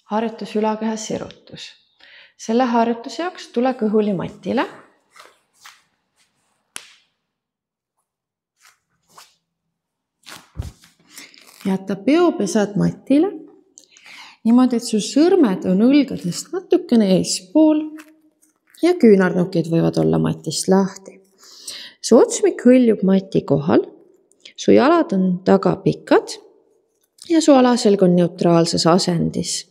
harjutus ülakeha sirutus. Selle harjutuse jaoks tule kõhuli matile. Jäta peopesad matile. Niimoodi, et su sõrmed on õlgadest natukene eespool ja küünarnukid võivad olla matist lahti. Su otsmik hõljub mati kohal. Su jalad on taga pikad ja su alaselg on neutraalses asendis.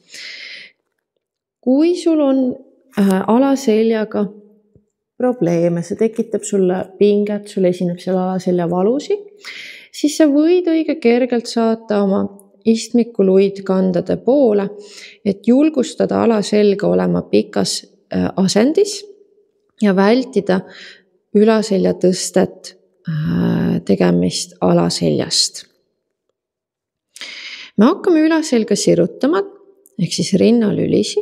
Kui sul on alaseljaga probleeme, see tekitab sulle pinget, sul esineb seal alaselja valusi, siis sa võid õige kergelt saata oma istmikuluid kandade poole, et julgustada alaselga olema pikas asendis ja vältida ülaselja tõstet tegemist alaseljast. Me hakkame ülaselga sirutama, ehk siis rinnalülisi.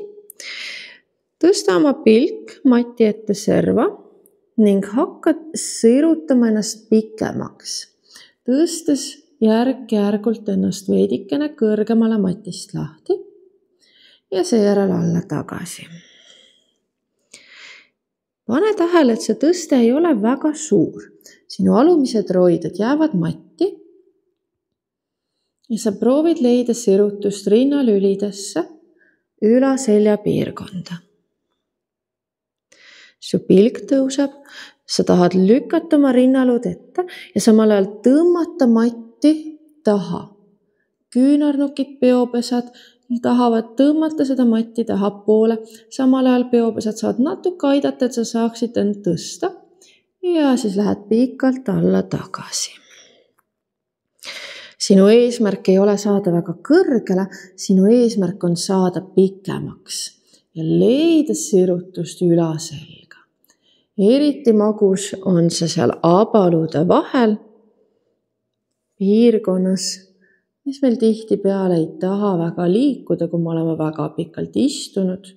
Tõsta oma pilk mati ette serva ning hakkad sirutama ennast pikemaks, tõstes järk-järgult ennast veidikene kõrgemale matist lahti ja seejärel alla tagasi. Pane tähele, et see tõste ei ole väga suur. Sinu alumised roided jäävad matti ja sa proovid leida sirutust rinnalülidesse ülaselja piirkonda. Su pilk tõuseb, sa tahad lükata oma rinnalud ette ja samal ajal tõmmata matti taha. Küünarnukid, peopesad tahavad tõmmata seda matti tahapoole, samal ajal peopesad saavad natuke aidata, et sa saaksid end tõsta ja siis lähed pikalt alla tagasi. Sinu eesmärk ei ole saada väga kõrgele, sinu eesmärk on saada pikemaks ja leida sirutust ülaselga. Eriti magus on see seal abaluude vahel piirkonnas, mis meil tihtipeale ei taha väga liikuda, kui me oleme väga pikalt istunud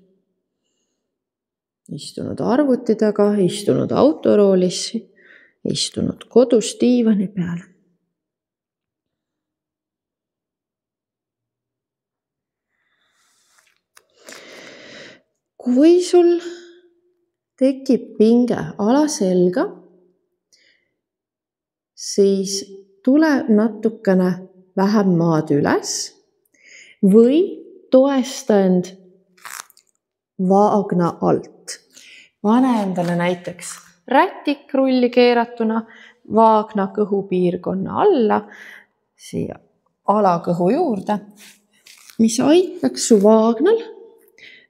arvuti taga, istunud autoroolis, istunud kodus diivani peal. Kui sul tekib pinge alaselga, siis tule natukene vähem maad üles või toesta end vaagna alt. Pane endale näiteks rätikrulli keeratuna vaagna kõhupiirkonna alla, siia alakõhu juurde, mis aitaks su vaagnal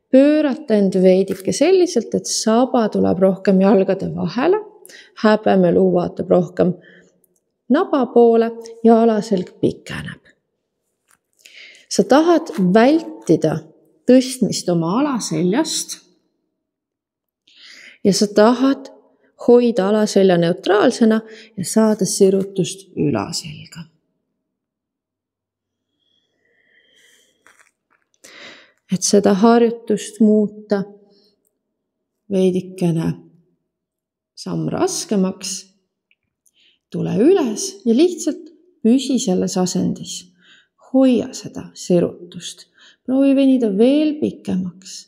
pöörata end veidike selliselt, et saba tuleb rohkem jalgade vahele, häbemeluu vaatab rohkem naba poole ja alaselg pikeneb. Sa tahad vältida tõstmist oma alaseljast ja sa tahad hoida alaselja neutraalsena ja saada sirutust ülaselga. Et seda harjutust muuta veidikene samm raskemaks, tule üles ja lihtsalt püsi selles asendis. Hoia seda sirutust. Proovi venida veel pikemaks.